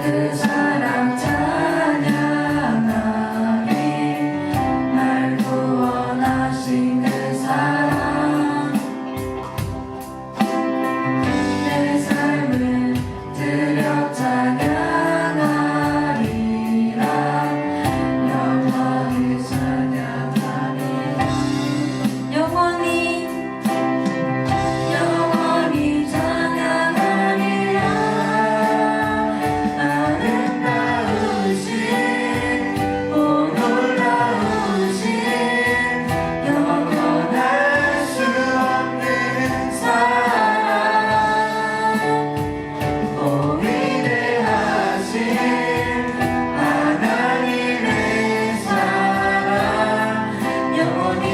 그 사랑 찬양하리. 날 구원하신 그 사랑, 내 삶을 드려 찬양하리라. 영원히 찬양하리라. 영원히 찬양하리라. 아름다우신 오 놀라우신 영원할 수 없는 사랑, 오 위대하신 하나님의 사랑, 영원히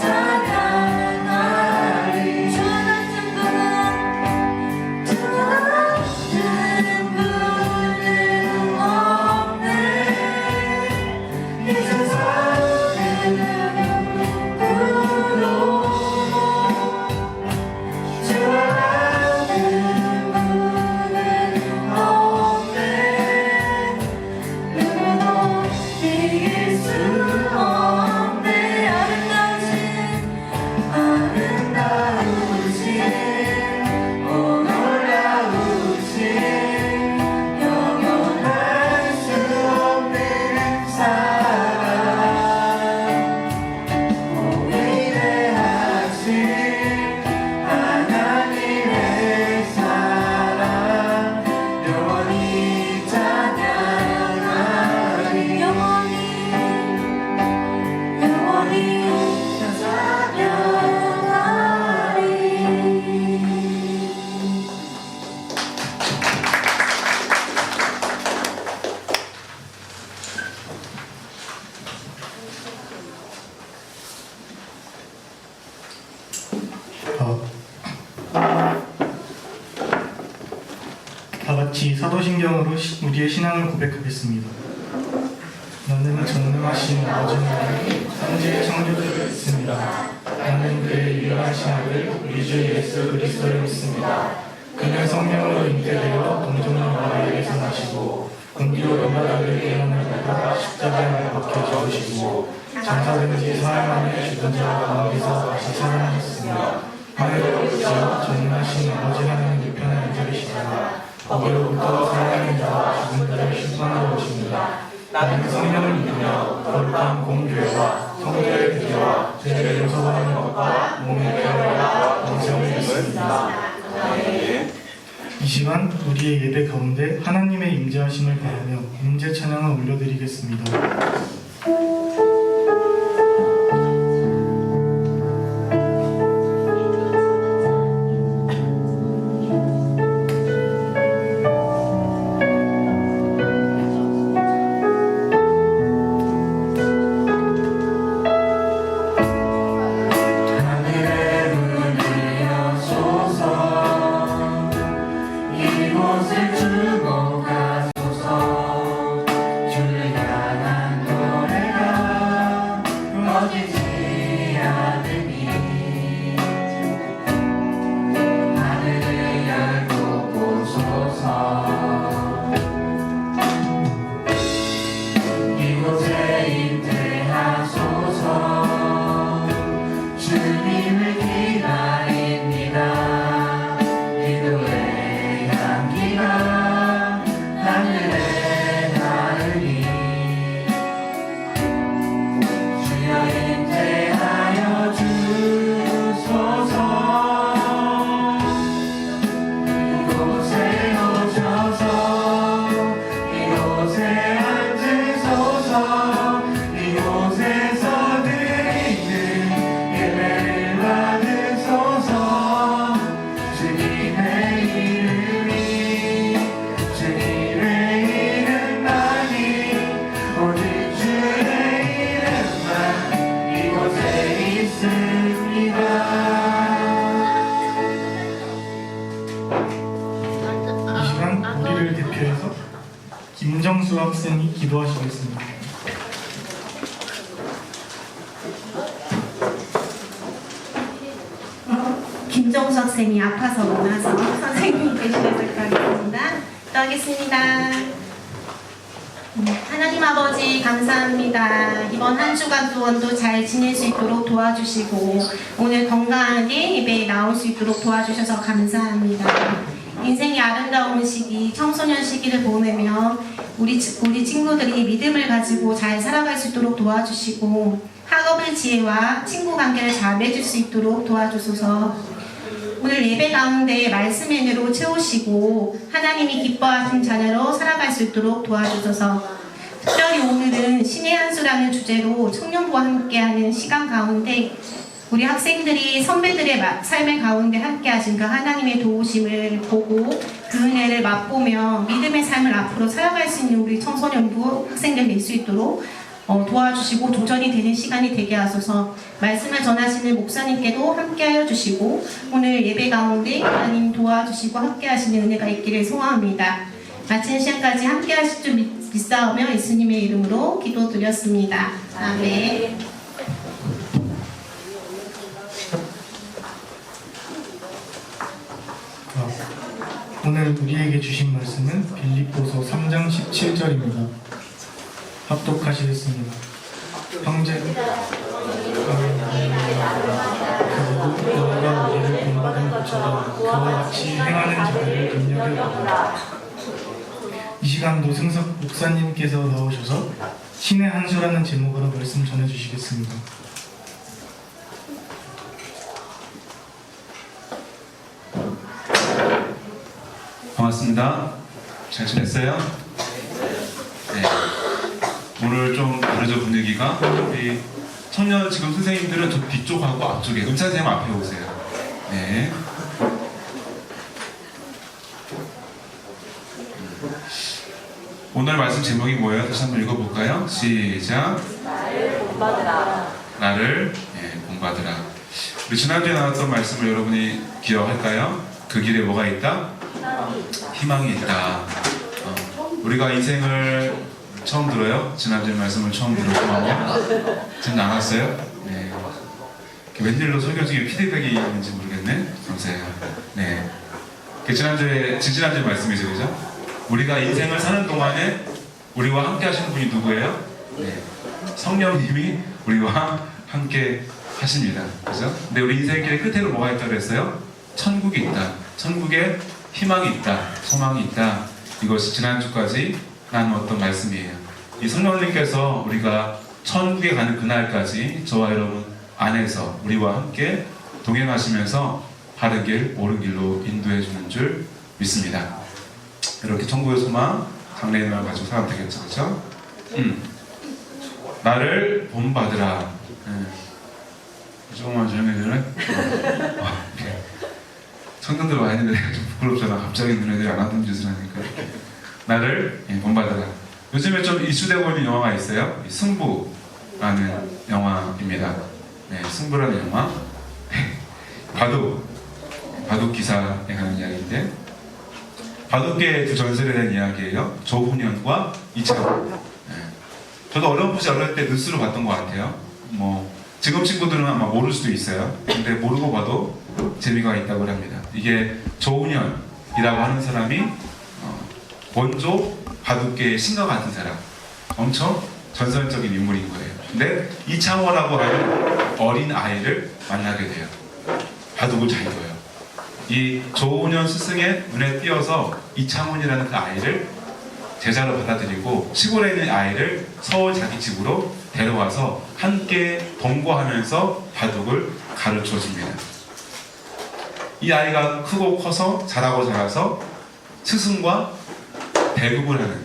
찬양하리. 주 같은 분은 없네. 이 세상에는 누구도 주와 같은 분은 없네. 누구도 이길 수 없네. 아름다우신 오 놀라우신 영원할 수 없는 사랑, 오 위대하신 하나님의 사랑, 영원히 찬양하리. 영원히 찬양하리. 다 같이 사도신경으로 우리의 신앙을 고백하겠습니다. 나는 전능하신 아버지 하나님 삼위의 창조주를 믿습니다. 나는 그의 유일하신 아들 우리 주 예수 그리스도를 믿습니다. 그는 성령으로 잉태되어 동정녀 마리아에게서 나시고 본디오 빌라도의 계명을 받아 십자가에 못 박혀 죽으시고 장사된 지 사흘 만에 죽은 자 가운데서 다시 살아나셨습니다. 하늘로 오르시어 전능하신 아버지 하나님 우편에 앉으시다가 거기로부터 살아있는 자와 죽은 자를 심판하러 오십니다. 나는 성령을 믿으며 거룩한 공교회와 성도의 교제와 죄를 용서받는 것과 몸의 교회와 영생을 믿습니다. 이 시간 우리의 예배 가운데 하나님의 임재하심을 바라며 임재 찬양을 올려드리겠습니다. 하늘의 문을 여소서. 이곳을 주목하소서. 주를 향한 노래가 꺼지지 않으니 하늘을 열고 보소서. 이곳에 임재하소서. 주님을 기다립니다. 기도의 향기가 하늘에 닿으니 주여 임재하여 주소서. 이곳에 오셔서 이곳에 앉으소서. 이곳에서 드리는 예배를 받으소서. 주님의 이름이 주님의 이름만이 오직 주의 이름만 이곳에 있습니다. 이 시간 우리를 대표해서 김정수 학생이 기도하시겠습니다. 김정수 학생이 아파서 못 와서 선생님이 대신해서 가겠습니다. 기도하겠습니다. 하나님 아버지 감사합니다. 이번 한 주간 동안도 잘 지낼 수 있도록 도와주시고 오늘 건강하게 예배에 나올 수 있도록 도와주셔서 감사합니다. 인생의 아름다운 시기, 청소년 시기를 보내며 우리 친구들이 믿음을 가지고 잘 살아갈 수 있도록 도와주시고 학업의 지혜와 친구 관계를 잘 맺을 수 있도록 도와주소서. 오늘 예배 가운데 말씀의 은혜로 채우시고 하나님이 기뻐하신 자녀로 살아갈 수 있도록 도와주소서. 특별히 오늘은 신의 한 수라는 주제로 청년부와 함께하는 시간 가운데 우리 학생들이 선배들의 삶의 가운데 함께하신 그 하나님의 도우심을 보고 그 은혜를 맛보며 믿음의 삶을 앞으로 살아갈 수 있는 우리 청소년부 학생들 될 수 있도록 도와주시고 도전이 되는 시간이 되게 하소서. 말씀을 전하시는 목사님께도 함께하여 주시고 오늘 예배 가운데 하나님 도와주시고 함께하시는 은혜가 있기를 소원합니다. 마치는 시간까지 함께하실 줄 믿사오며 예수님의 이름으로 기도드렸습니다. 아멘. 오늘 우리에게 주신 말씀은 빌립보서 3장 17절입니다. 합독하시겠습니다. 형제 그리고 너희가 우리를 본받은 것처럼 그와 같이 행하는 자들을 능력을 이 시간도 승석 목사님께서 나오셔서 신의 한 수라는 제목으로 말씀 전해주시겠습니다. 반갑습니다. 잘 지냈어요? 네. 오늘 좀 다르죠, 분위기가? 우리 청년 지금 선생님들은 저 뒤쪽하고 앞쪽에, 음차 선생님 앞에 오세요. 네. 오늘 말씀 제목이 뭐예요? 다시 한번 읽어볼까요? 시작. 나를 본받으라. 나를 본받으라. 우리 지난주에 나왔던 말씀을 여러분이 기억할까요? 그 길에 뭐가 있다? 희망이 있다. 우리가 인생을 처음 들어요? 지난주에 말씀을 처음 들었구만요. 지금 나왔어요? 네. 웬일로 설교 중에 피드백이 있는지 모르겠네. 감사해요. 네. 지난주에 말씀이죠, 그죠? 우리가 인생을 사는 동안에 우리와 함께 하시는 분이 누구예요? 네. 성령님이 우리와 함께 하십니다. 그죠? 근데 우리 인생길의 끝에는 뭐가 있다고 그랬어요? 천국이 있다. 천국에 희망이 있다. 소망이 있다. 이것이 지난주까지 나누었던 말씀이에요. 이 성령님께서 우리가 천국에 가는 그날까지 저와 여러분 안에서 우리와 함께 동행하시면서 바른 길, 옳은 길로 인도해 주는 줄 믿습니다. 이렇게 천국의 소망, 장래희망을 가지고 살아면 되겠죠, 그렇죠? 나를 본받으라. 조금만 조용해지네. 청년들 와 있는데 좀 부끄럽잖아. 갑자기 너네들이 안 하던 짓을 하니까. 나를 본받으라. 요즘에 좀 이슈되고 있는 영화가 있어요. 승부라는 영화입니다. 네, 승부라는 영화. 바둑 기사에 관한 이야기인데, 바둑계의 두 전설에 대한 이야기예요. 조훈현과 이창호. 네. 저도 어렴풋이 어릴 때 뉴스로 봤던 것 같아요. 지금 친구들은 아마 모를 수도 있어요. 근데 모르고 봐도 재미가 있다고 합니다. 이게 조훈현이라고 하는 사람이 원조 바둑계의 신과 같은 사람, 엄청 전설적인 인물인 거예요. 근데 이창호라고 하는 어린 아이를 만나게 돼요. 바둑을 잘 둬요. 이 조훈현 스승의 눈에 띄어서 이창훈이라는 그 아이를 제자로 받아들이고 시골에 있는 아이를 서울 자기 집으로 데려와서 함께 동거하면서 바둑을 가르쳐 줍니다. 이 아이가 크고 커서 자라서 스승과 대국을 하는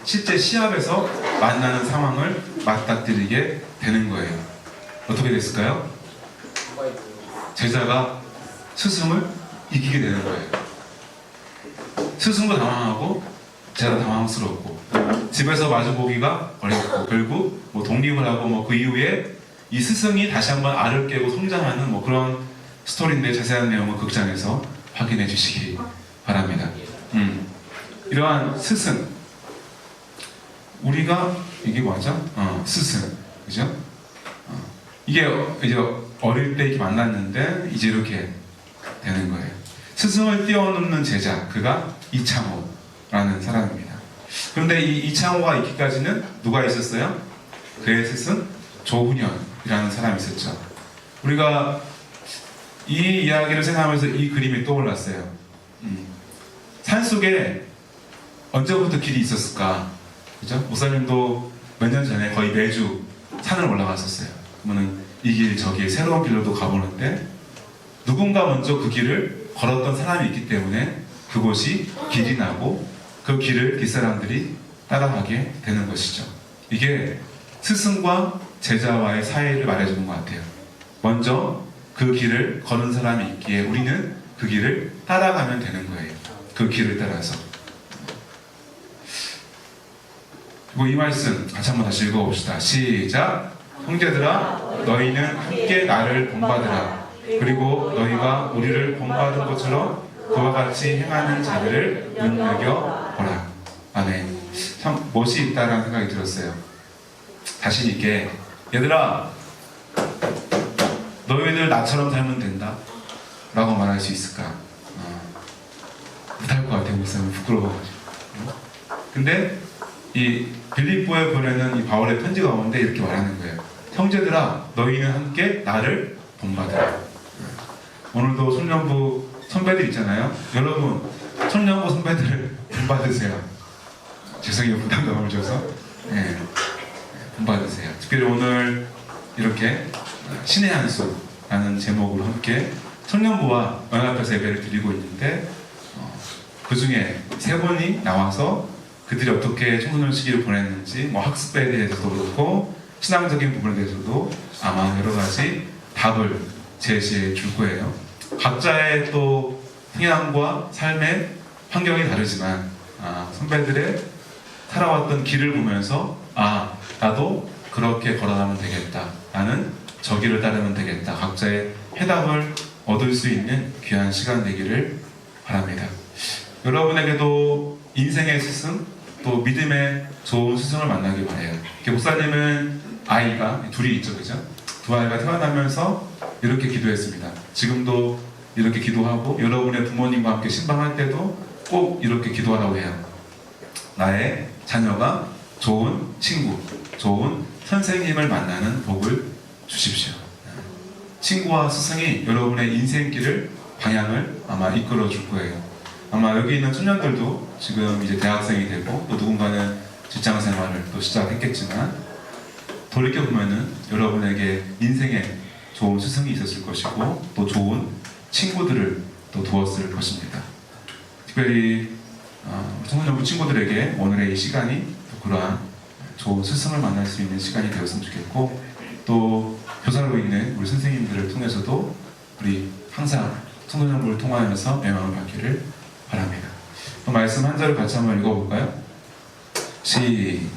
실제 시합에서 만나는 상황을 맞닥뜨리게 되는 거예요. 어떻게 됐을까요? 제자가 스승을 이기게 되는 거예요. 스승도 당황하고 제자도 당황스럽고 집에서 마주보기가 어렵고 결국 독립을 하고 그 이후에 이 스승이 다시 한번 알을 깨고 성장하는 그런 스토리인데 자세한 내용은 극장에서 확인해 주시기 바랍니다. 이러한 스승, 우리가 이게 맞아? 스승, 그죠? 이게 이제 어릴 때 이렇게 만났는데 이제 이렇게 되는 거예요. 스승을 뛰어넘는 제자, 그가 이창호. 라는 사람입니다. 그런데 이 이창호가 있기까지는 누가 있었어요? 그의 스승 조훈현이라는 사람이 있었죠. 우리가 이 이야기를 생각하면서 이 그림이 떠올랐어요. 산속에 언제부터 길이 있었을까? 그죠? 목사님도 몇 년 전에 거의 매주 산을 올라갔었어요. 그러면 이 길, 저 길, 새로운 길로도 가보는데 누군가 먼저 그 길을 걸었던 사람이 있기 때문에 그곳이 길이 나고 그 길을 뒷사람들이 따라가게 되는 것이죠. 이게 스승과 제자와의 사이를 말해주는 것 같아요. 먼저 그 길을 걸은 사람이 있기에 우리는 그 길을 따라가면 되는 거예요. 그 길을 따라서. 그리고 이 말씀 같이 한번 다시 읽어봅시다. 시작! 형제들아 너희는 함께 나를 본받으라. 그리고 너희가 우리를 본받은 것처럼 그와 같이 행하는 자들을 눈여겨보라. 아멘. 참 멋이 있다라는 생각이 들었어요. 자신 있게 얘들아 너희들 나처럼 살면 된다 라고 말할 수 있을까? 못할 것 같아요. 목사님 부끄러워가지고. 근데 이 빌립보에 보내는 이 바울의 편지 가운데 이렇게 말하는 거예요. 형제들아 너희는 함께 나를 본받으라. 오늘도 청년부 선배들 있잖아요. 여러분 청년부 선배들을 본받으세요. 죄송해요. 부담감을 줘서. 네. 본받으세요. 특별히 오늘 이렇게 신의 한수라는 제목으로 함께 청년부와 연합해서 예배를 드리고 있는데 그 중에 세 분이 나와서 그들이 어떻게 청소년 시기를 보냈는지 뭐 학습에 대해서도 그렇고 신앙적인 부분에 대해서도 아마 여러 가지 답을 제시해 줄 거예요. 각자의 또 성향과 삶의 환경이 다르지만 선배들의 살아왔던 길을 보면서 나도 그렇게 걸어가면 되겠다. 나는 저 길을 따르면 되겠다. 각자의 해답을 얻을 수 있는 귀한 시간 되기를 바랍니다. 여러분에게도 인생의 스승, 또 믿음의 좋은 스승을 만나길 바래요. 목사님은 아이가 둘이 있죠, 그죠? 두 아이가 태어나면서 이렇게 기도했습니다. 지금도 이렇게 기도하고 여러분의 부모님과 함께 신방할 때도 꼭 이렇게 기도하라고 해요. 나의 자녀가 좋은 친구, 좋은 선생님을 만나는 복을 주십시오. 친구와 스승이 여러분의 인생길을, 방향을 아마 이끌어 줄 거예요. 아마 여기 있는 청년들도 지금 이제 대학생이 되고 또 누군가는 직장 생활을 또 시작했겠지만 돌이켜보면은 여러분에게 인생에 좋은 스승이 있었을 것이고 또 좋은 친구들을 또 두었을 것입니다. 특별히 청소년부 친구들에게 오늘의 이 시간이 또 그러한 좋은 스승을 만날 수 있는 시간이 되었으면 좋겠고 또 교사로 있는 우리 선생님들을 통해서도 우리 항상 청소년부를 통하여서 영향을 받기를 바랍니다. 또 말씀 한 절을 같이 한번 읽어볼까요? 시작!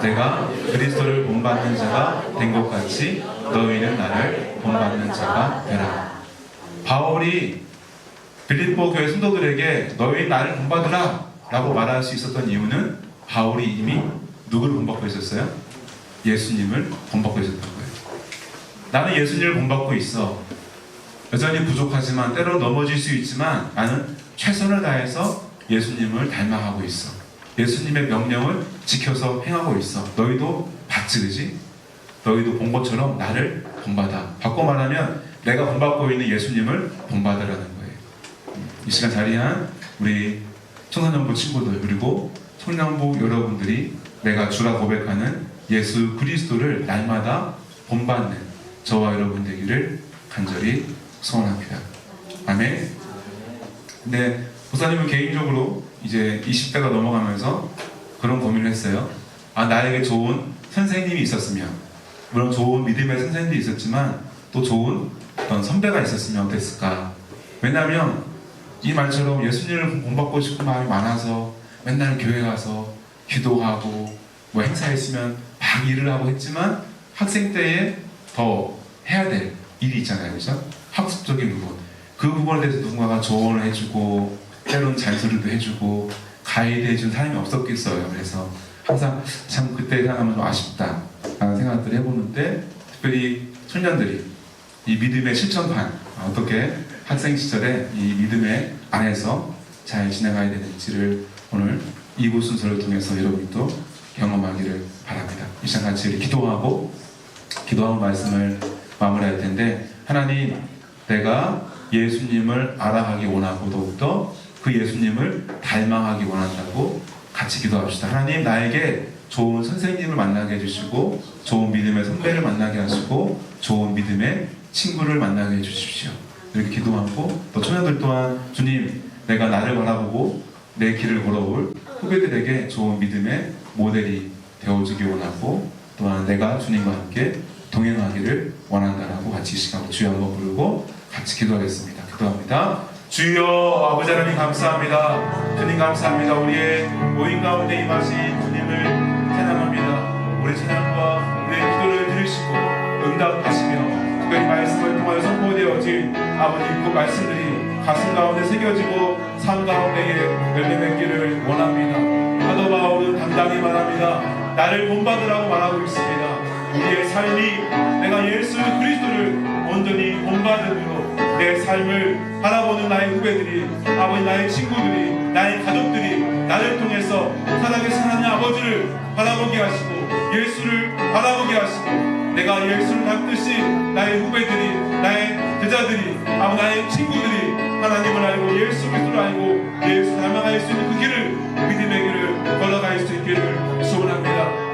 내가 그리스도를 본받는 자가 된 것 같이 너희는 나를 본받는 자가 되라. 바울이 빌립보 교회 성도들에게 너희 나를 본받으라 라고 말할 수 있었던 이유는 바울이 이미 누구를 본받고 있었어요? 예수님을 본받고 있었던 거예요. 나는 예수님을 본받고 있어. 여전히 부족하지만 때로 넘어질 수 있지만 나는 최선을 다해서 예수님을 닮아가고 있어. 예수님의 명령을 지켜서 행하고 있어. 너희도 봤지, 그지? 너희도 본 것처럼 나를 본받아. 바꿔 말하면 내가 본받고 있는 예수님을 본받으라는 거예요. 이 시간 자리한 우리 청소년부 친구들 그리고 청년부 여러분들이 내가 주라 고백하는 예수 그리스도를 날마다 본받는 저와 여러분 되기를 간절히 소원합니다. 아멘. 근데 목사님은 개인적으로 이제 20대가 넘어가면서 그런 고민을 했어요. 나에게 좋은 선생님이 있었으면, 물론 좋은 믿음의 선생님도 있었지만 또 좋은 어떤 선배가 있었으면 어땠을까. 왜냐하면 이 말처럼 예수님을 본받고 싶은 마음이 많아서 맨날 교회 가서 기도하고 뭐 행사 있으면 막 일을 하고 했지만 학생 때에 더 해야 될 일이 있잖아요, 그렇죠? 학습적인 부분, 그 부분에 대해서 누군가가 조언을 해주고 때로는 잔소리도 해주고 가이드 해준 사람이 없었겠어요. 그래서 항상 참 그때 생각하면 좀 아쉽다 라는 생각들을 해보는데 특별히 청년들이 이 믿음의 실천판, 어떻게 학생 시절에 이 믿음의 안에서 잘 지나가야 되는지를 오늘 2부 순서를 통해서 여러분도 경험하기를 바랍니다. 이 시간 같이 우리 기도하고 말씀을 마무리할 텐데, 하나님, 내가 예수님을 알아가기 원하고 더욱더 그 예수님을 닮아가기 원한다고 같이 기도합시다. 하나님, 나에게 좋은 선생님을 만나게 해주시고 좋은 믿음의 선배를 만나게 하시고 좋은 믿음의 친구를 만나게 해주십시오. 이렇게 기도하고, 또 청년들 또한 주님, 내가 나를 바라보고 내 길을 걸어올 후배들에게 좋은 믿음의 모델이 되어주기 원하고, 또한 내가 주님과 함께 동행하기를 원한다라고 같이 이 시간 주여 한번 부르고 같이 기도하겠습니다. 기도합니다. 주여, 아버지 하나님 감사합니다. 주님 감사합니다. 우리의 모임 가운데 임하신 주님을 찬양합니다. 우리 찬양과 우리의 기도를 들으시고 응답하시며 특별히 말씀을 통하여 선포되어진 아버지 그 말씀들이 가슴 가운데 새겨지고 삶 가운데에 열매 맺기를 원합니다. 사도 바울은 당당히 말합니다. 나를 본받으라고 말하고 있습니다. 우리의 삶이 내가 예수 그리스도를 온전히 본받음으로 내 삶을 바라보는 나의 후배들이, 아버지 나의 친구들이, 나의 가족들이 나를 통해서 살아계신 하나님 아버지를 바라보게 하시고 예수를 바라보게 하시고, 내가 예수를 닮듯이 나의 후배들이, 나의 제자들이, 아버지 나의 친구들이 하나님을 알고 예수 그리스도를 알고 예수 닮아갈 수 있는 그 길을, 믿음의 길을 걸어갈 수 있기를 소원합니다.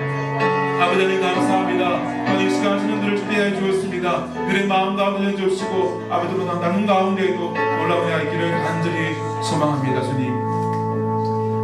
아버지 하나님 감사합니다. 이 시간 청년들을 준비해 주었습니다. 그들의 마음 가운데 주시고 아버지로 나눈 가운데에도 놀라운 날 있기를 간절히 소망합니다. 주님,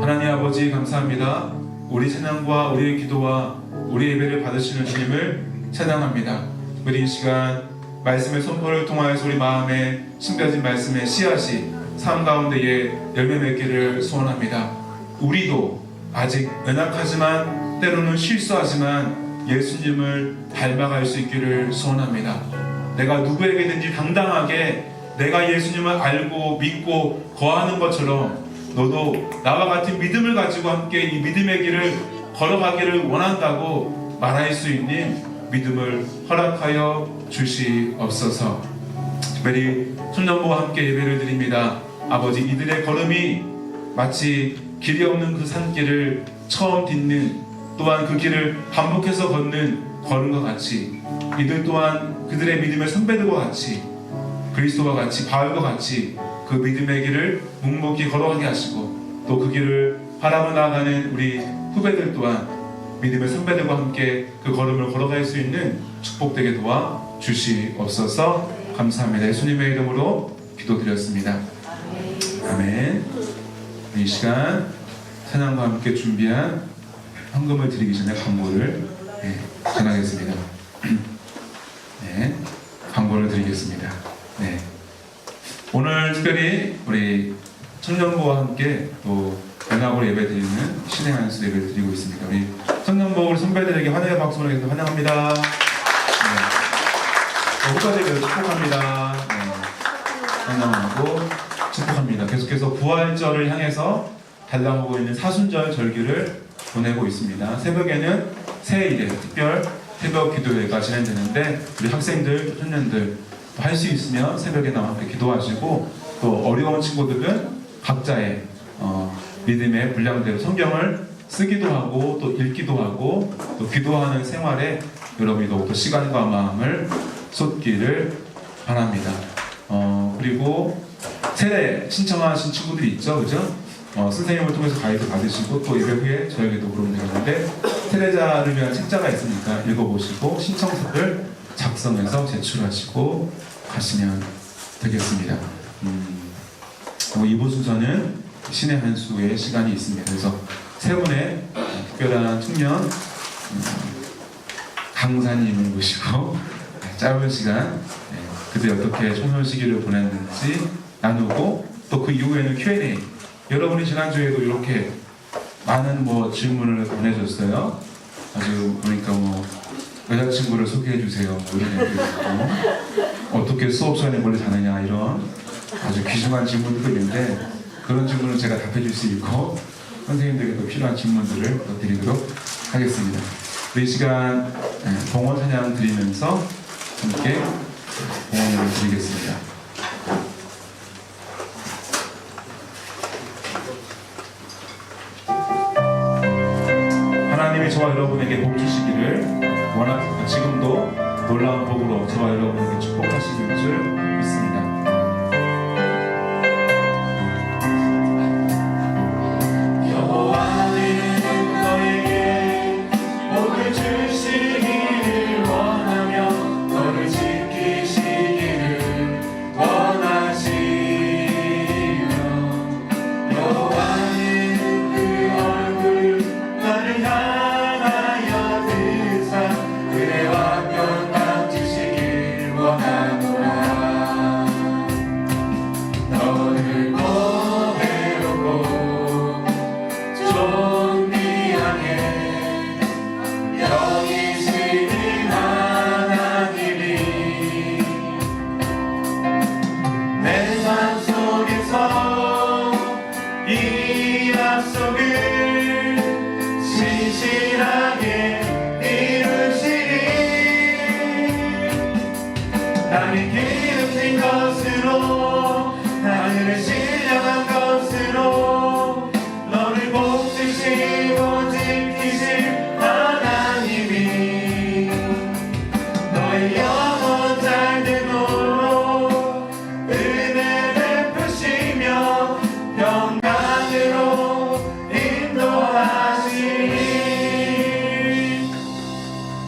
하나님 아버지 감사합니다. 우리 찬양과 우리의 기도와 우리 예배를 받으시는 주님을 찬양합니다. 우리 이 시간 말씀의 선포를 통하여서 우리 마음에 숨겨진 말씀의 씨앗이 삶 가운데에 열매 맺기를 소원합니다. 우리도 아직 연약하지만 때로는 실수하지만 예수님을 닮아갈 수 있기를 소원합니다. 내가 누구에게든지 당당하게 내가 예수님을 알고 믿고 거하는 것처럼 너도 나와 같은 믿음을 가지고 함께 이 믿음의 길을 걸어가기를 원한다고 말할 수 있는 믿음을 허락하여 주시옵소서. 특별히 청년부와 함께 예배를 드립니다. 아버지, 이들의 걸음이 마치 길이 없는 그 산길을 처음 딛는, 또한 그 길을 반복해서 걷는 걸음과 같이, 이들 또한 그들의 믿음의 선배들과 같이, 그리스도와 같이, 바울과 같이 그 믿음의 길을 묵묵히 걸어가게 하시고, 또 그 길을 바라보 나아가는 우리 후배들 또한 믿음의 선배들과 함께 그 걸음을 걸어갈 수 있는 축복되게 도와 주시옵소서. 감사합니다. 예수님의 이름으로 기도드렸습니다. 아멘. 이 시간 찬양과 함께 준비한 헌금을 드리기 전에 광고를 전하겠습니다. 네, 광고를 드리겠습니다. 네, 오늘 특별히 우리 청년부와 함께 또 연합으로 예배드리는 신의 한수 예배를 드리고 있습니다. 우리 청년부 우리 선배들에게 환영의 박수를 해서 환영합니다. 네, 후배들에게 축복합니다. 네, 환영하고 축복합니다. 계속해서 부활절을 향해서 달라오고 있는 사순절 절기를 보내고 있습니다. 새벽에는 새일에 특별 새벽 기도회가 진행되는데 우리 학생들, 청년들 할 수 있으면 새벽에 나와 함께 기도하시고, 또 어려운 친구들은 각자의 믿음의 분량대로 성경을 쓰기도 하고 또 읽기도 하고 또 기도하는 생활에 여러분이 더욱더 시간과 마음을 쏟기를 바랍니다. 그리고 세례 신청하신 친구들이 있죠, 그죠? 선생님을 통해서 가이드 받으시고 또 예배 후에 저에게도 그러면 되는데, 세례자를 위한 책자가 있으니까 읽어보시고 신청서를 작성해서 제출하시고 가시면 되겠습니다. 2부 순서는 신의 한 수의 시간이 있습니다. 그래서 세 분의 특별한 청년 강사님을 모시고 짧은 시간 그들이 어떻게 청년 시기를 보냈는지 나누고, 또 그 이후에는 Q&A. 여러분이 지난주에도 이렇게 많은 질문을 보내줬어요. 아주 보니까 여자친구를 소개해 주세요, 이런 얘기도 있고, 어떻게 수업 시간에 멀리 자느냐, 이런 아주 귀중한 질문들도 있는데, 그런 질문을 제가 답해 줄 수 있고 선생님들에게도 필요한 질문들을 드리도록 하겠습니다. 이 시간 봉헌 찬양 드리면서 함께 봉헌을 드리겠습니다. 하나님이 저와 여러분에게 복 주시기를 지금도 놀라운 복으로 저와 여러분에게 축복하시는 줄 믿습니다. 여호와는 너에게 복을 주시기를 원하며 너를 지키시기를 원하시며 여호와는 그 얼굴 나를 향하여 드사 은혜와 평강 주시길 원하노라. 너를 보배롭고 존귀하게 여기시는 하나님이 내 삶 속에서 이 약속을 신실하게 이루시리. 나를 기름진 것으로 하늘을 신령한 것으로 너를 복주시고 지키실 하나님이 너의 영혼 잘되도록 은혜 베푸시며 평강으로 인도하시리.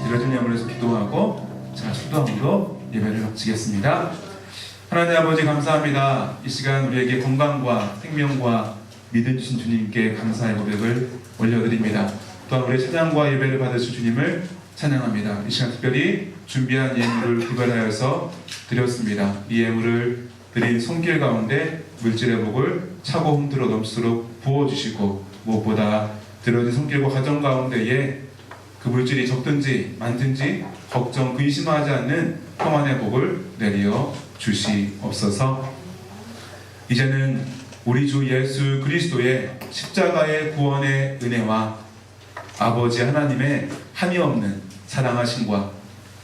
이러진 야물에서 기도하고 자 수도함으로 예배를 마치겠습니다. 하나님 아버지 감사합니다. 이 시간 우리에게 건강과 생명과 믿음 주신 주님께 감사의 고백을 올려드립니다. 또한 우리의 찬양과 예배를 받으실 주님을 찬양합니다. 이 시간 특별히 준비한 예물을 구별하여서 드렸습니다. 이 예물을 드린 손길 가운데 물질의 복을 차고 흔들어 넘치도록 부어주시고 무엇보다 들어진 손길과 가정 가운데에 그 물질이 적든지 많든지 걱정 근심하지 않는 평안의 복을 내려 주시옵소서. 이제는 우리 주 예수 그리스도의 십자가의 구원의 은혜와 아버지 하나님의 한이 없는 사랑하심과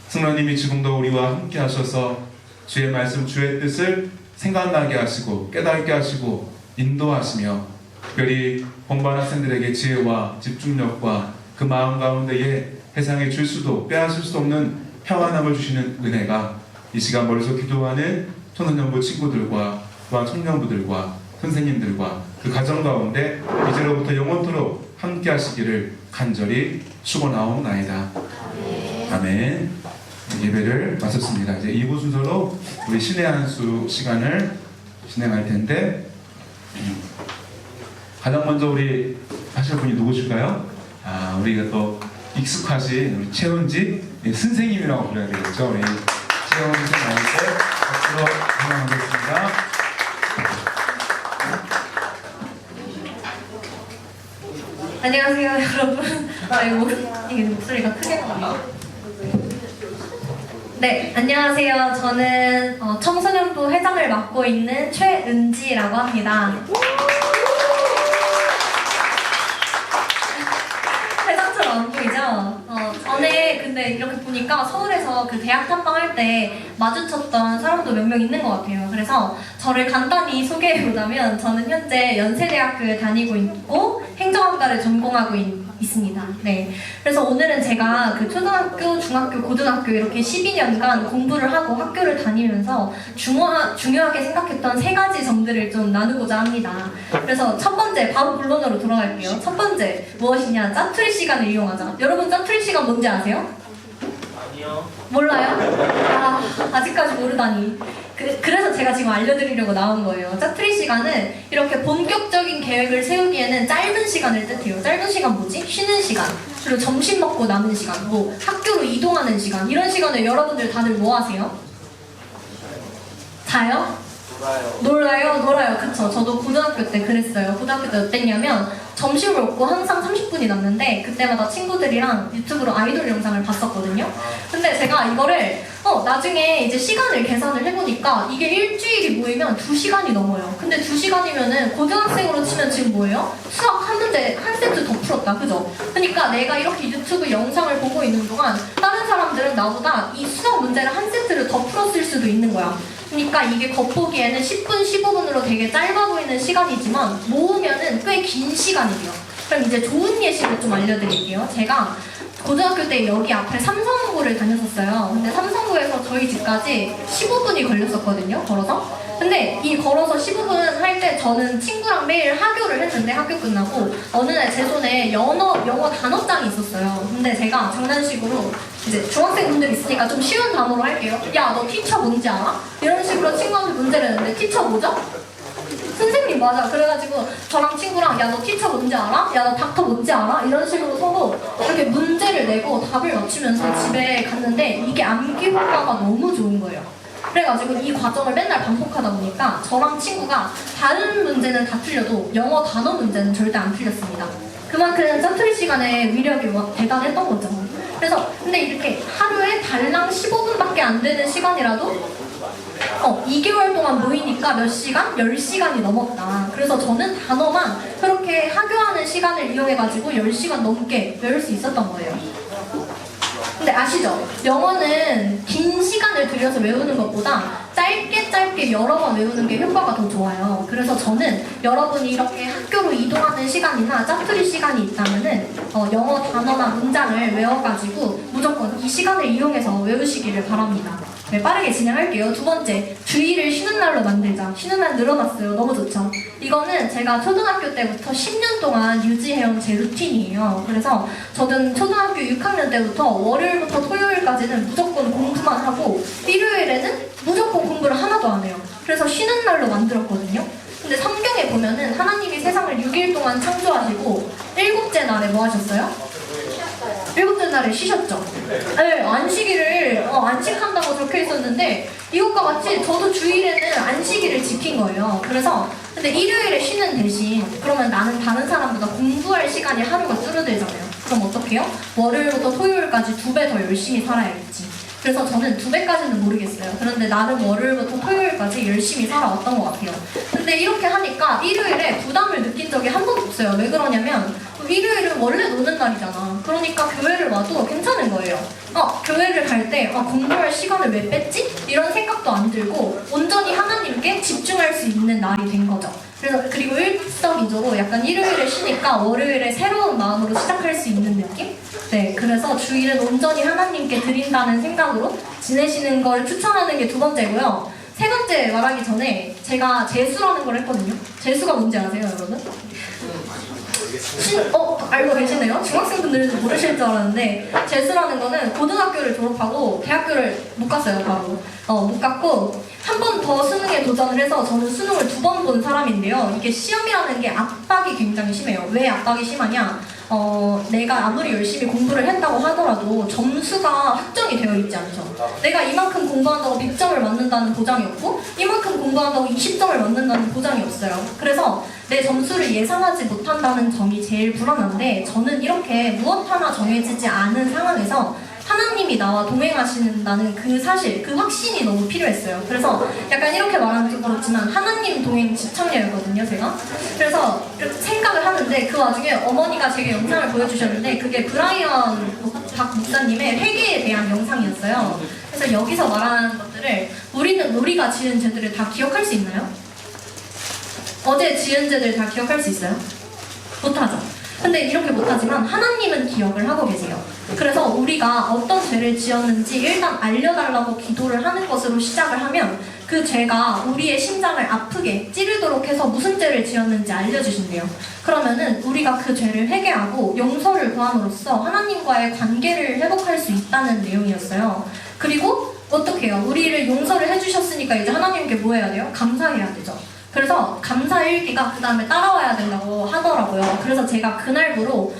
성령님이 지금도 우리와 함께 하셔서 주의 말씀 주의 뜻을 생각나게 하시고 깨닫게 하시고 인도하시며 특별히 공부하는 학생들에게 지혜와 집중력과 그 마음 가운데에 세상에 줄 수도 빼앗을 수 없는 평안함을 주시는 은혜가 이 시간 멀리서 기도하는 청소년부 친구들과 또한 청년부들과 선생님들과 그 가정 가운데 이제로부터 영원토록 함께 하시기를 간절히 축원하옵나이다. 아멘. 예배를 마쳤습니다. 이제 2부 순서로 우리 신의 한수 시간을 진행할 텐데 가장 먼저 우리 하실 분이 누구실까요? 우리가 또 익숙하신 우리 최은지 선생님이라고 불러야 되겠죠. 우리 최은지 선생님께 박수로 환영하겠습니다. 안녕하세요 여러분. 이게 목소리가 크게 나와요. 네, 안녕하세요. 저는 청소년부 회장을 맡고 있는 최은지라고 합니다. 회장처럼 안 보이죠? 전에 근데 이렇게 보니까 서울에서 그 대학 탐방할 때 마주쳤던 사람도 몇 명 있는 것 같아요. 그래서 저를 간단히 소개해보자면 저는 현재 연세대학교에 다니고 있고 행정학과를 전공하고 있습니다. 네. 그래서 오늘은 제가 그 초등학교, 중학교, 고등학교 이렇게 12년간 공부를 하고 학교를 다니면서 중요하게 생각했던 3가지 점들을 좀 나누고자 합니다. 그래서 첫 번째, 바로 본론으로 돌아갈게요. 첫 번째, 무엇이냐? 짜투리 시간을 이용하자. 여러분 짜투리 시간 뭔지 아세요? 아니요. 몰라요? 아직까지 모르다니. 그래서 제가 지금 알려드리려고 나온 거예요. 짜투리 시간은 이렇게 본격적인 계획을 세우기에는 짧은 시간을 뜻해요. 짧은 시간 뭐지? 쉬는 시간, 그리고 점심 먹고 남은 시간, 뭐 학교로 이동하는 시간, 이런 시간을 여러분들 다들 뭐 하세요? 자요? 놀아요. 그쵸. 저도 고등학교 때 그랬어요. 고등학교 때 어땠냐면 점심을 먹고 항상 30분이 남는데 그때마다 친구들이랑 유튜브로 아이돌 영상을 봤었거든요. 근데 제가 이거를 나중에 이제 시간을 계산을 해보니까 이게 일주일이 모이면 2시간이 넘어요. 근데 2시간이면은 고등학생으로 치면 지금 뭐예요? 수학 한 문제 한 세트 더 풀었다. 그죠? 그러니까 내가 이렇게 유튜브 영상을 보고 있는 동안 다른 사람들은 나보다 이 수학 문제를 한 세트를 더 풀었을 수도 있는 거야. 그러니까 이게 겉보기에는 10분, 15분으로 되게 짧아 보이는 시간이지만 모으면은 꽤 긴 시간이에요. 그럼 이제 좋은 예시를 좀 알려드릴게요. 제가 고등학교 때 여기 앞에 삼성구를 다녔었어요. 근데 삼성구에서 저희 집까지 15분이 걸렸었거든요, 걸어서. 근데 이 걸어서 15분 할 때 저는 친구랑 매일 하교를 했는데 학교 끝나고 어느 날 제 손에 영어 단어장이 있었어요. 근데 제가 장난식으로 이제 중학생분들 있으니까 좀 쉬운 단어로 할게요. 야, 너 티처 뭔지 알아? 이런 식으로 친구한테 문제를 냈는데 티처 뭐죠? 선생님 맞아. 그래가지고 저랑 친구랑 야 너 티처 뭔지 알아? 야 너 닥터 뭔지 알아? 이런 식으로 서로 이렇게 문제를 내고 답을 맞추면서 집에 갔는데 이게 암기 효과가 너무 좋은 거예요. 그래가지고 이 과정을 맨날 반복하다 보니까 저랑 친구가 다른 문제는 다 틀려도 영어 단어 문제는 절대 안 틀렸습니다. 그만큼 짜투리 시간에 위력이 대단했던 거죠. 그래서 근데 이렇게 하루에 달랑 15분밖에 안 되는 시간이라도 2개월 동안 모이니까 몇 시간? 10시간이 넘었다. 그래서 저는 단어만 그렇게 하교하는 시간을 이용해가지고 10시간 넘게 외울 수 있었던 거예요. 근데 아시죠? 영어는 긴 시간을 들여서 외우는 것보다 짧게 여러 번 외우는 게 효과가 더 좋아요. 그래서 저는 여러분이 이렇게 학교로 이동하는 시간이나 짜투리 시간이 있다면은 영어 단어나 문장을 외워가지고 무조건 이 시간을 이용해서 외우시기를 바랍니다. 네, 빠르게 진행할게요. 두 번째, 주의를 쉬는 날로 만들자. 쉬는 날 늘어났어요. 너무 좋죠? 이거는 제가 초등학교 때부터 10년 동안 유지해온 제 루틴이에요. 그래서 저는 초등학교 6학년 때부터 월요일부터 토요일까지는 무조건 공부만 하고 일요일에는 무조건 공부를 하나도 안 해요. 그래서 쉬는 날로 만들었거든요. 근데 성경에 보면은 하나님이 세상을 6일 동안 창조하시고 7째 날에 뭐 하셨어요? 7째 날에 쉬셨죠? 네, 안식한다고 적혀 있었는데 이것과 같이 저도 주일에는 안식일을 지킨 거예요. 그래서 근데 일요일에 쉬는 대신 그러면 나는 다른 사람보다 공부할 시간이 하루가 줄어들잖아요. 그럼 어떡해요? 월요일부터 토요일까지 2배 더 열심히 살아야겠지. 그래서 저는 2배까지는 모르겠어요. 그런데 나는 월요일부터 토요일까지 열심히 살아왔던 것 같아요. 근데 이렇게 하니까 일요일에 부담을 느낀 적이 한 번도 없어요. 왜 그러냐면 일요일은 원래 노는 날이잖아. 그러니까 교회를 와도 괜찮은 거예요. 교회를 갈 때 공부할 시간을 왜 뺐지? 이런 생각도 안 들고 온전히 하나님께 집중할 수 있는 날이 된 거죠. 그리고 일석이조로 약간 일요일에 쉬니까 월요일에 새로운 마음으로 시작할 수 있는 느낌? 네, 그래서 주일은 온전히 하나님께 드린다는 생각으로 지내시는 걸 추천하는 게 두 번째고요. 세 번째 말하기 전에 제가 재수라는 걸 했거든요. 재수가 뭔지 아세요, 여러분? 알고 계시네요? 중학생분들은 모르실 줄 알았는데 재수라는 거는 고등학교를 졸업하고 대학교를 못 갔어요, 바로. 못 갔고 한 번 더 수능에 도전을 해서 저는 수능을 2번 본 사람인데요. 이게 시험이라는 게 압박이 굉장히 심해요. 왜 압박이 심하냐? 내가 아무리 열심히 공부를 했다고 하더라도 점수가 확정이 되어 있지 않죠. 내가 이만큼 공부한다고 100점을 맞는다는 보장이 없고 이만큼 공부한다고 20점을 맞는다는 보장이 없어요. 그래서 내 점수를 예상하지 못한다는 점이 제일 불안한데 저는 이렇게 무엇 하나 정해지지 않은 상황에서 하나님이 나와 동행하신다는 그 사실, 그 확신이 너무 필요했어요. 그래서 약간 이렇게 말하면 좀 그렇지만 하나님 동행 집착녀였거든요, 제가. 그래서 이렇게 생각을 하는데 그 와중에 어머니가 제게 영상을 보여주셨는데 그게 브라이언 박 목사님의 회개에 대한 영상이었어요. 그래서 여기서 말하는 것들을 우리가 지은 죄들을 다 기억할 수 있나요? 어제 지은 죄들 다 기억할 수 있어요? 못하죠. 근데 이렇게 못하지만 하나님은 기억을 하고 계세요. 그래서 우리가 어떤 죄를 지었는지 일단 알려달라고 기도를 하는 것으로 시작을 하면 그 죄가 우리의 심장을 아프게 찌르도록 해서 무슨 죄를 지었는지 알려주신대요. 그러면은 우리가 그 죄를 회개하고 용서를 구함으로써 하나님과의 관계를 회복할 수 있다는 내용이었어요. 그리고 어떻게 해요? 우리를 용서를 해주셨으니까 이제 하나님께 뭐 해야 돼요? 감사해야 되죠. 그래서 감사일기가 그 다음에 따라와야 된다고 하더라고요. 그래서 제가 그날부로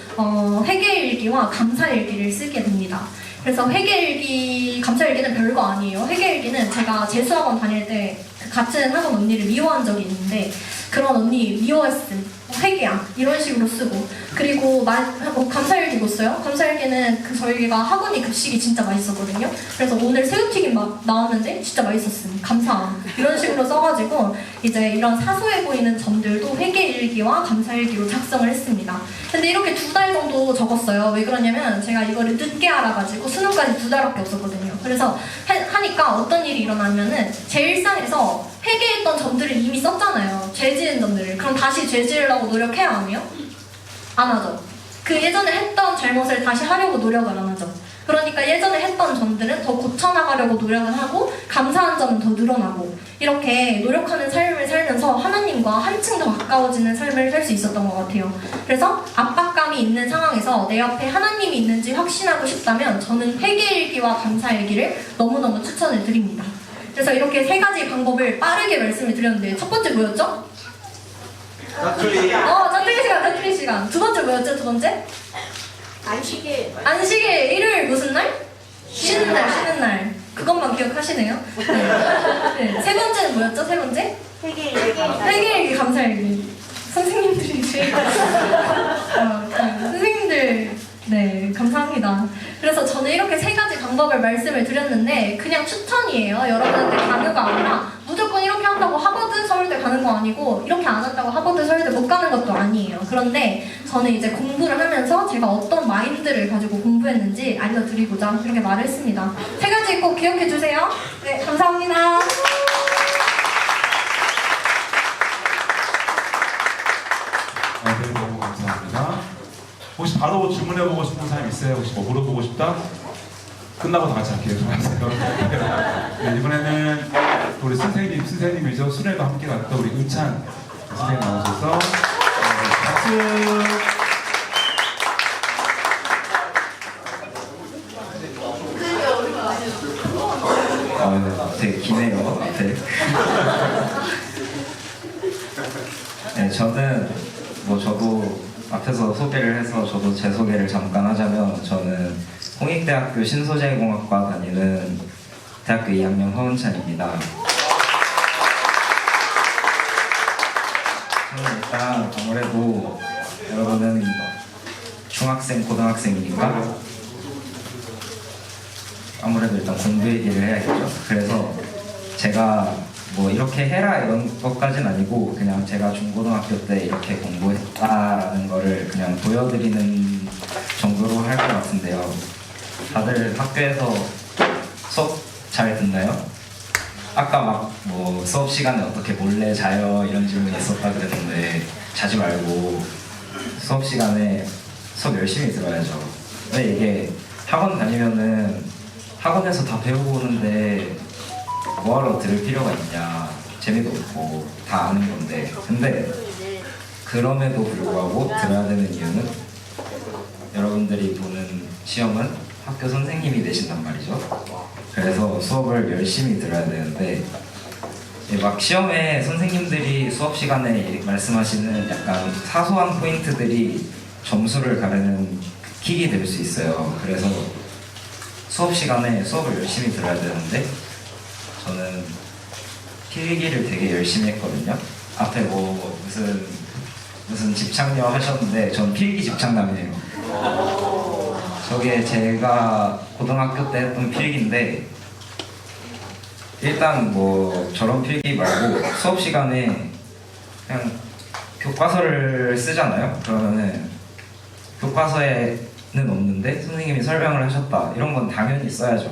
회개일기와 감사일기를 쓰게 됩니다. 그래서 회개일기, 감사일기는 별거 아니에요. 회개일기는 제가 재수학원 다닐 때 같은 학원 언니를 미워한 적이 있는데 그런 언니 미워했음, 회개야 이런 식으로 쓰고 그리고 감사일기 못 써요? 감사일기는 저희가 학원이 급식이 진짜 맛있었거든요. 그래서 오늘 새우튀김 나왔는데 진짜 맛있었음, 감사함 이런 식으로 써가지고 이제 이런 사소해 보이는 점들도 회개일기와 감사일기로 작성을 했습니다. 근데 이렇게 2달 정도 적었어요. 왜 그러냐면 제가 이거를 늦게 알아가지고 수능까지 2달밖에 없었거든요. 그래서 하니까 어떤 일이 일어나면은 제 일상에서 회개했던 점들을 이미 썼잖아요. 죄 지은 점들을. 그럼 다시 죄 지으려고 노력해야 하네요? 안 하죠. 그 예전에 했던 잘못을 다시 하려고 노력을 안 하죠. 그러니까 예전에 했던 점들은 더 고쳐나가려고 노력을 하고 감사한 점은 더 늘어나고 이렇게 노력하는 삶을 살면서 하나님과 한층 더 가까워지는 삶을 살 수 있었던 것 같아요. 그래서 압박감이 있는 상황에서 내 옆에 하나님이 있는지 확신하고 싶다면 저는 회개일기와 감사일기를 너무너무 추천을 드립니다. 그래서 이렇게 세 가지 방법을 빠르게 말씀을 드렸는데 첫 번째 뭐였죠? 짜투리 시간. 두 번째 뭐였죠? 두 번째? 안식일, 일요일 무슨 날? 쉬는 날. 그것만 기억하시네요. 네. 세 번째는 뭐였죠? 세 번째? 회개일기, 감사일기. 선생님들이 제일 선생님들 네 감사합니다. 그래서 저는 이렇게 세 가지 방법을 말씀을 드렸는데 그냥 추천이에요. 여러분한테 강요가 아니라 무조건 이렇게 한다고 하버드 서울대 가는 거 아니고 이렇게 안 한다고 하버드 서울대 못 가는 것도 아니에요. 그런데 저는 이제 공부를 하면서 제가 어떤 마인드를 가지고 공부했는지 알려드리고자 이렇게 말을 했습니다. 세 가지 꼭 기억해 주세요. 네 감사합니다. 네, 너무 감사합니다. 혹시 바로 질문해보고 싶은 사람 있어요? 혹시 뭐 물어보고 싶다? 끝나고 다 같이 할게요. 수고하세요. 네, 이번에는 우리 선생님이죠. 수레가 함께 갔던 우리 은찬 선생님 나오셔서 박수. 되게 기네요, 앞에. 네, 저는 저도 앞에서 소개를 해서 저도 제 소개를 잠깐 하자면 저는 홍익대학교 신소재공학과 다니는 대학교 2학년 허은찬입니다. 저는 일단 아무래도 여러분은 중학생, 고등학생이니까 아무래도 일단 공부 얘기를 해야겠죠. 그래서 제가 이렇게 해라 이런 것까지는 아니고 그냥 제가 중고등학교 때 이렇게 공부했다라는 거를 그냥 보여드리는 정도로 할 것 같은데요. 다들 학교에서 수업 잘 듣나요? 아까 수업 시간에 어떻게 몰래 자요 이런 질문이 있었다 그랬는데 자지 말고 수업 시간에 수업 열심히 들어야죠. 왜 이게 학원 다니면은 학원에서 다 배우고 오는데 뭐하러 들을 필요가 있냐, 재미도 없고 다 아는 건데. 근데 그럼에도 불구하고 들어야 되는 이유는 여러분들이 보는 시험은 학교 선생님이 내신단 말이죠. 그래서 수업을 열심히 들어야 되는데 막 시험에 선생님들이 수업 시간에 말씀하시는 약간 사소한 포인트들이 점수를 가르는 킥이 될 수 있어요. 그래서 수업 시간에 수업을 열심히 들어야 되는데 저는 필기를 되게 열심히 했거든요. 앞에 무슨 집착녀 하셨는데 전 필기 집착남이에요. 저게 제가 고등학교 때 했던 필기인데 일단 저런 필기 말고 수업 시간에 그냥 교과서를 쓰잖아요. 그러면은 교과서에는 없는데 선생님이 설명을 하셨다 이런 건 당연히 써야죠.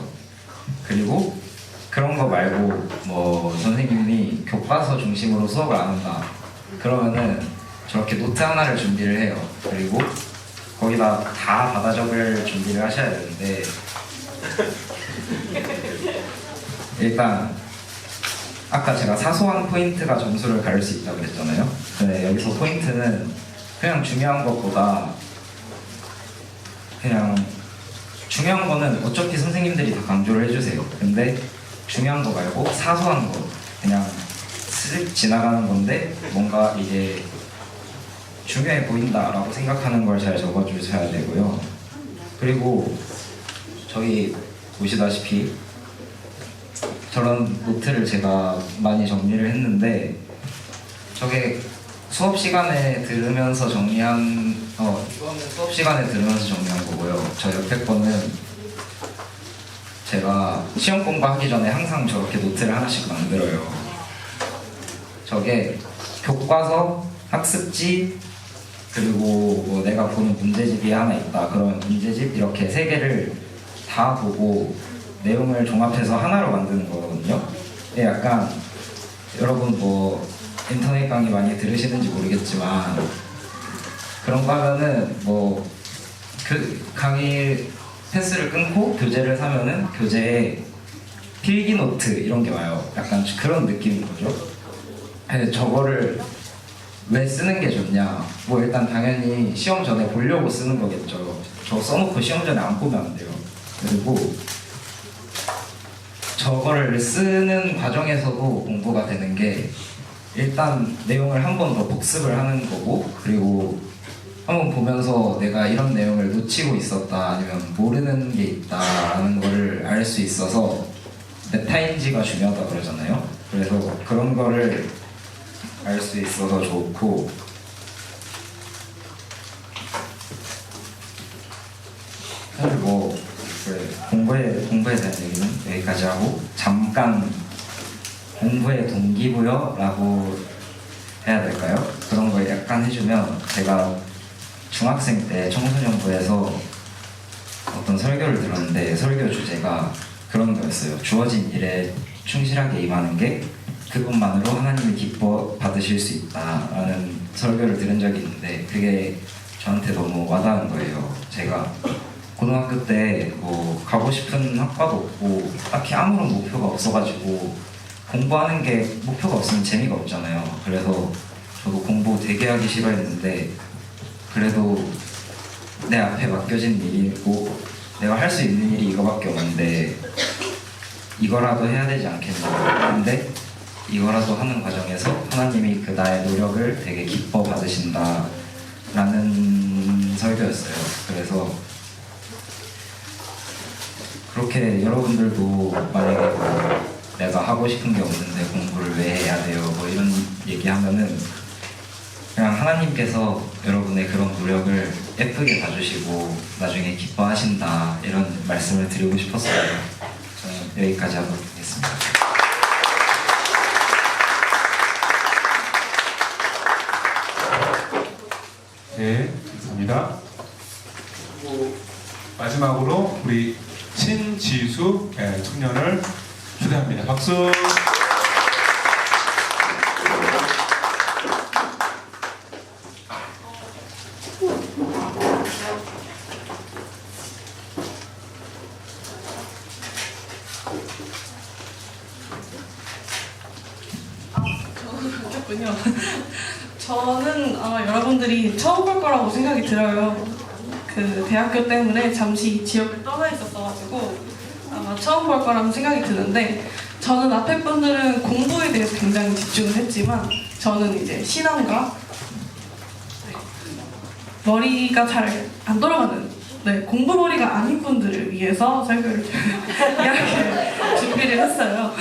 그리고 그런 거 말고 선생님이 교과서 중심으로 수업을 안 한다 그러면은 저렇게 노트 하나를 준비를 해요. 그리고 거기다 다 받아 적을 준비를 하셔야 되는데 일단 아까 제가 사소한 포인트가 점수를 가를 수 있다고 그랬잖아요. 근데 여기서 포인트는 그냥 중요한 것보다 그냥 중요한 거는 어차피 선생님들이 다 강조를 해주세요. 근데 중요한 거 말고 사소한 거 그냥 쓱 지나가는 건데 뭔가 이게 중요해 보인다라고 생각하는 걸 잘 적어주셔야 되고요. 그리고 저기 보시다시피 저런 노트를 제가 많이 정리를 했는데 저게 수업 시간에 들으면서 정리한 이거는 수업 시간에 들으면서 정리한 거고요. 저 옆에 거는 제가 시험 공부하기 전에 항상 저렇게 노트를 하나씩 만들어요. 저게 교과서, 학습지, 그리고 내가 보는 문제집이 하나 있다. 그런 문제집 이렇게 3개를 다 보고 내용을 종합해서 하나로 만드는 거거든요. 약간 여러분 인터넷 강의 많이 들으시는지 모르겠지만 그런 거 하면은 뭐 강의 패스를 끊고 교재를 사면은 교재에 필기 노트 이런 게 와요. 약간 그런 느낌인 거죠. 근데 저거를 왜 쓰는 게 좋냐? 뭐 일단 당연히 시험 전에 보려고 쓰는 거겠죠. 저 써놓고 시험 전에 안 보면 안 돼요. 그리고 저거를 쓰는 과정에서도 공부가 되는 게 일단 내용을 한 번 더 복습을 하는 거고, 그리고 한번 보면서 내가 이런 내용을 놓치고 있었다 아니면 모르는 게 있다라는 거를 알 수 있어서 메타인지가 중요하다 그러잖아요. 그래서 그런 거를 알 수 있어서 좋고, 사실 뭐 공부에 대한 얘기는 여기까지 하고, 잠깐 공부의 동기부여라고 해야 될까요? 그런 걸 약간 해주면, 제가 중학생 때 청소년부에서 어떤 설교를 들었는데 설교 주제가 그런 거였어요. 주어진 일에 충실하게 임하는 게 그것만으로 하나님이 기뻐 받으실 수 있다라는 설교를 들은 적이 있는데, 그게 저한테 너무 와닿은 거예요. 제가 고등학교 때 뭐 가고 싶은 학과도 없고 딱히 아무런 목표가 없어가지고, 공부하는 게 목표가 없으면 재미가 없잖아요. 그래서 저도 공부 되게 하기 싫어했는데, 그래도 내 앞에 맡겨진 일이고 내가 할 수 있는 일이 이거밖에 없는데 이거라도 해야 되지 않겠나. 근데 이거라도 하는 과정에서 하나님이 그 나의 노력을 되게 기뻐 받으신다 라는 설교였어요. 그래서 그렇게 여러분들도 만약에 뭐 내가 하고 싶은 게 없는데 공부를 왜 해야 돼요 뭐 이런 얘기하면은, 그냥 하나님께서 여러분의 그런 노력을 예쁘게 봐주시고 나중에 기뻐하신다, 이런 말씀을 드리고 싶었어요. 저는 여기까지 하도록 하겠습니다. 네, 감사합니다. 마지막으로 우리 신지수 청년을 초대합니다. 박수. 그렇군요. 저는 여러분들이 처음 볼 거라고 생각이 들어요. 그 대학교 때문에 잠시 지역을 떠나 있었어가지고 아마 처음 볼 거라는 생각이 드는데, 저는 앞에 분들은 공부에 대해서 굉장히 집중을 했지만 저는 이제 신앙과 머리가 잘 안 돌아가는 공부머리가 아닌 분들을 위해서 설교를 이야기를 준비를 했어요.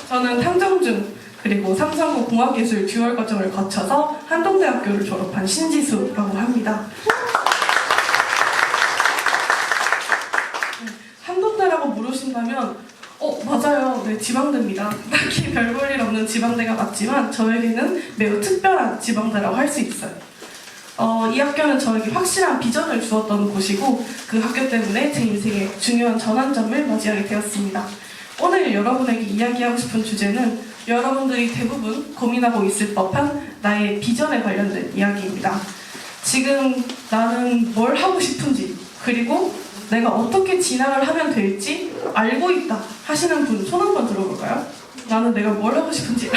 저는 탕정중 그리고 삼성고 공학예술 듀얼 과정을 거쳐서 한동대학교를 졸업한 신지수라고 합니다. 한동대라고 물으신다면 맞아요. 네, 지방대입니다. 딱히 별 볼 일 없는 지방대가 맞지만 저에게는 매우 특별한 지방대라고 할 수 있어요. 이 학교는 저에게 확실한 비전을 주었던 곳이고, 그 학교 때문에 제 인생의 중요한 전환점을 맞이하게 되었습니다. 오늘 여러분에게 이야기하고 싶은 주제는 여러분들이 대부분 고민하고 있을 법한 나의 비전에 관련된 이야기입니다. 지금 나는 뭘 하고 싶은지, 그리고 내가 어떻게 진학을 하면 될지 알고 있다 하시는 분 손 한번 들어볼까요? 나는 내가 뭘 하고 싶은지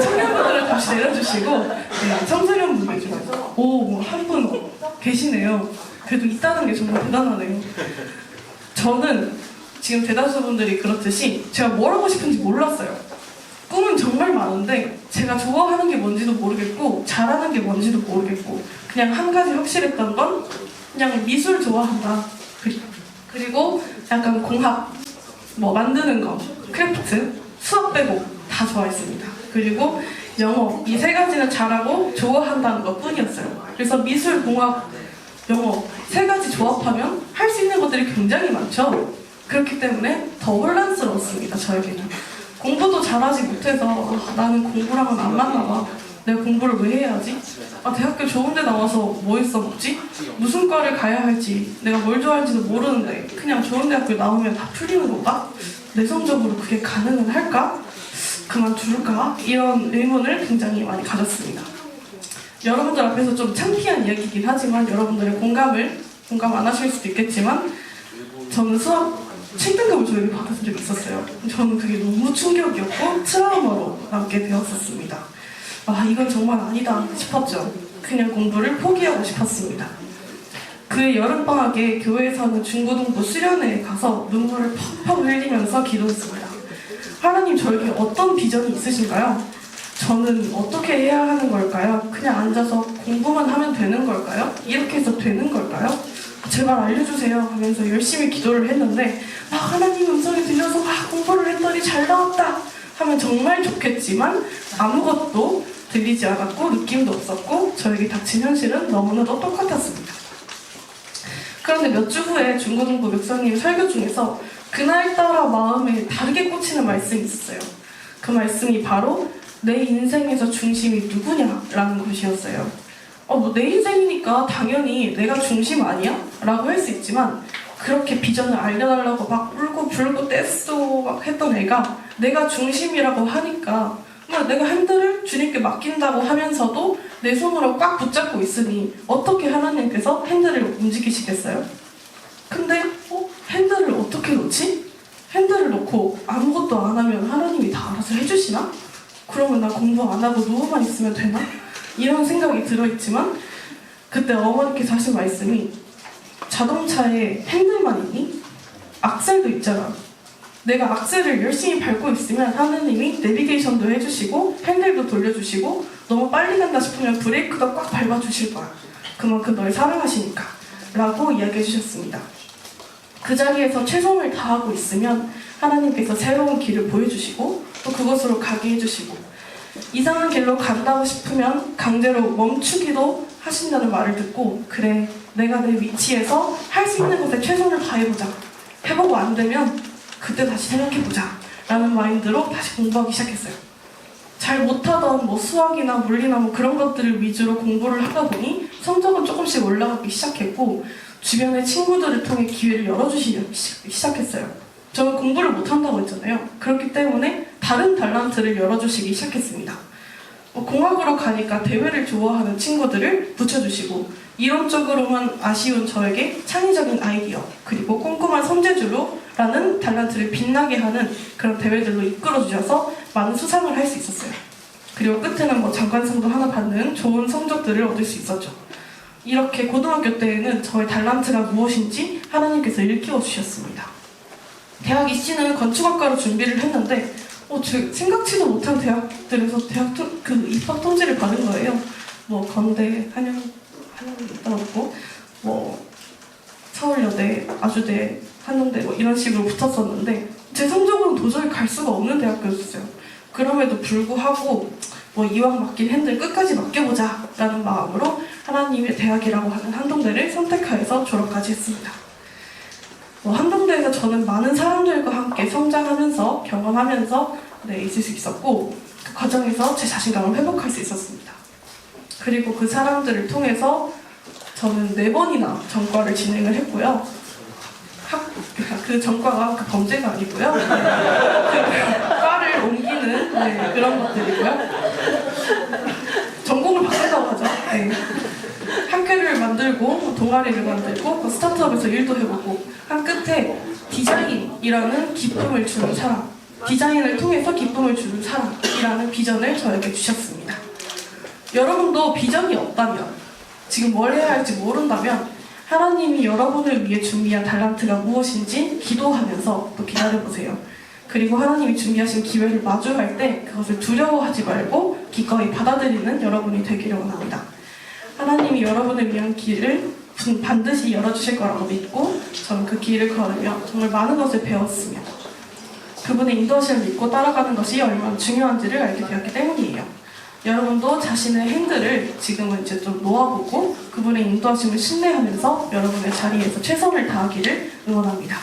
청년분들은 다시 내려주시고, 청소년분들 중에 한 분 계시네요. 그래도 있다는 게 정말 대단하네요. 저는 지금 대다수 분들이 그렇듯이 제가 뭘 하고 싶은지 몰랐어요. 꿈은 정말 많은데 제가 좋아하는 게 뭔지도 모르겠고 잘하는 게 뭔지도 모르겠고, 그냥 한 가지 확실했던 건 그냥 미술 좋아한다. 그리고 약간 공학, 뭐 만드는 거, 크래프트, 수학 빼고 다 좋아했습니다. 그리고 영어, 이 세 가지는 잘하고 좋아한다는 것 뿐이었어요. 그래서 미술, 공학, 영어 세 가지 조합하면 할 수 있는 것들이 굉장히 많죠. 그렇기 때문에 더 혼란스러웠습니다. 저에게는 공부도 잘하지 못해서 나는 공부랑은 안 맞나 봐. 내가 공부를 왜 해야지? 대학교 좋은 데 나와서 뭐 써먹지? 무슨 과를 가야 할지, 내가 뭘 좋아할지도 모르는데 그냥 좋은 대학교 나오면 다 풀리는 건가? 내성적으로 그게 가능은 할까? 그만둘까? 이런 의문을 굉장히 많이 가졌습니다. 여러분들 앞에서 좀 창피한 이야기이긴 하지만 여러분들의 공감 안 하실 수도 있겠지만 저는 수학 7등급을 저에게 받았던 적이 있었어요. 저는 그게 너무 충격이었고 트라우마로 남게 되었었습니다. 아, 이건 정말 아니다 싶었죠. 그냥 공부를 포기하고 싶었습니다. 그 여름방학에 교회에서 하는 중고등부 수련회에 가서 눈물을 퍽퍽 흘리면서 기도했습니다. 하나님, 저에게 어떤 비전이 있으신가요? 저는 어떻게 해야 하는 걸까요? 그냥 앉아서 공부만 하면 되는 걸까요? 이렇게 해서 되는 걸까요? 제발 알려주세요 하면서 열심히 기도를 했는데 하나님 음성이 들려서 공부를 했더니 잘 나왔다 하면 정말 좋겠지만 아무것도 들리지 않았고 느낌도 없었고 저에게 닥친 현실은 너무나도 똑같았습니다. 그런데 몇 주 후에 중고등부 목사님 설교 중에서 그날따라 마음에 다르게 꽂히는 말씀이 있었어요. 그 말씀이 바로 내 인생에서 중심이 누구냐라는 것이었어요. 내 인생이니까 당연히 내가 중심 아니야? 라고 할 수 있지만 그렇게 비전을 알려달라고 막 울고 불고 떼쓰고 막 했던 애가 내가 중심이라고 하니까 내가 핸들을 주님께 맡긴다고 하면서도 내 손으로 꽉 붙잡고 있으니 어떻게 하나님께서 핸들을 움직이시겠어요? 근데 핸들을 어떻게 놓지? 핸들을 놓고 아무것도 안 하면 하나님이 다 알아서 해주시나? 그러면 나 공부 안 하고 누워만 있으면 되나? 이런 생각이 들어있지만 그때 어머니께서 하신 말씀이 자동차에 핸들만 있니? 악셀도 있잖아. 내가 악셀을 열심히 밟고 있으면 하느님이 내비게이션도 해주시고 핸들도 돌려주시고 너무 빨리 간다 싶으면 브레이크도 꽉 밟아주실 거야. 그만큼 널 사랑하시니까 라고 이야기해 주셨습니다. 그 자리에서 최선을 다하고 있으면 하나님께서 새로운 길을 보여주시고 또 그곳으로 가게 해주시고 이상한 길로 간다고 싶으면 강제로 멈추기도 하신다는 말을 듣고 그래, 내가 내 위치에서 할 수 있는 것에 최선을 다해보자. 해보고 안 되면 그때 다시 생각해보자 라는 마인드로 다시 공부하기 시작했어요. 잘 못하던 수학이나 물리나 그런 것들을 위주로 공부를 하다 보니 성적은 조금씩 올라가기 시작했고 주변의 친구들을 통해 기회를 열어주시기 시작했어요. 저는 공부를 못한다고 했잖아요. 그렇기 때문에 다른 달란트를 열어주시기 시작했습니다. 공학으로 가니까 대회를 좋아하는 친구들을 붙여주시고 이론적으로만 아쉬운 저에게 창의적인 아이디어 그리고 꼼꼼한 손재주로라는 달란트를 빛나게 하는 그런 대회들로 이끌어주셔서 많은 수상을 할 수 있었어요. 그리고 끝에는 장관상도 하나 받는 좋은 성적들을 얻을 수 있었죠. 이렇게 고등학교 때에는 저의 달란트가 무엇인지 하나님께서 일깨워 주셨습니다. 대학 입시는 건축학과로 준비를 했는데 생각지도 못한 대학들에서 입학 통지를 받은 거예요. 건대, 한양도 있고 서울여대, 아주대, 한동대 이런 식으로 붙었었는데 제 성적으로는 도저히 갈 수가 없는 대학교였어요. 그럼에도 불구하고 이왕 맡긴 핸들 끝까지 맡겨보자 라는 마음으로 하나님의 대학이라고 하는 한동대를 선택하여서 졸업까지 했습니다. 한동대에서 저는 많은 사람들과 함께 성장하면서 경험하면서 있을 수 있었고 그 과정에서 제 자신감을 회복할 수 있었습니다. 그리고 그 사람들을 통해서 저는 4번이나 전과를 진행을 했고요. 그 전과가 범죄가 아니고요. 과를 옮기는 그런 것들이고요. 전공을 바꾼다고 하죠. 학교를 만들고 동아리를 만들고 스타트업에서 일도 해보고 한 끝에 디자인이라는 기쁨을 주는 사람, 디자인을 통해서 기쁨을 주는 사람이라는 비전을 저에게 주셨습니다. 여러분도 비전이 없다면, 지금 뭘 해야 할지 모른다면 하나님이 여러분을 위해 준비한 달란트가 무엇인지 기도하면서 또 기다려보세요. 그리고 하나님이 준비하신 기회를 마주할 때 그것을 두려워하지 말고 기꺼이 받아들이는 여러분이 되기를 원합니다. 하나님이 여러분을 위한 길을 반드시 열어주실 거라고 믿고 저는 그 길을 걸으며 정말 많은 것을 배웠으며 그분의 인도하심을 믿고 따라가는 것이 얼마나 중요한지를 알게 되었기 때문이에요. 여러분도 자신의 핸들을 지금은 좀 놓아보고 그분의 인도하심을 신뢰하면서 여러분의 자리에서 최선을 다하기를 응원합니다.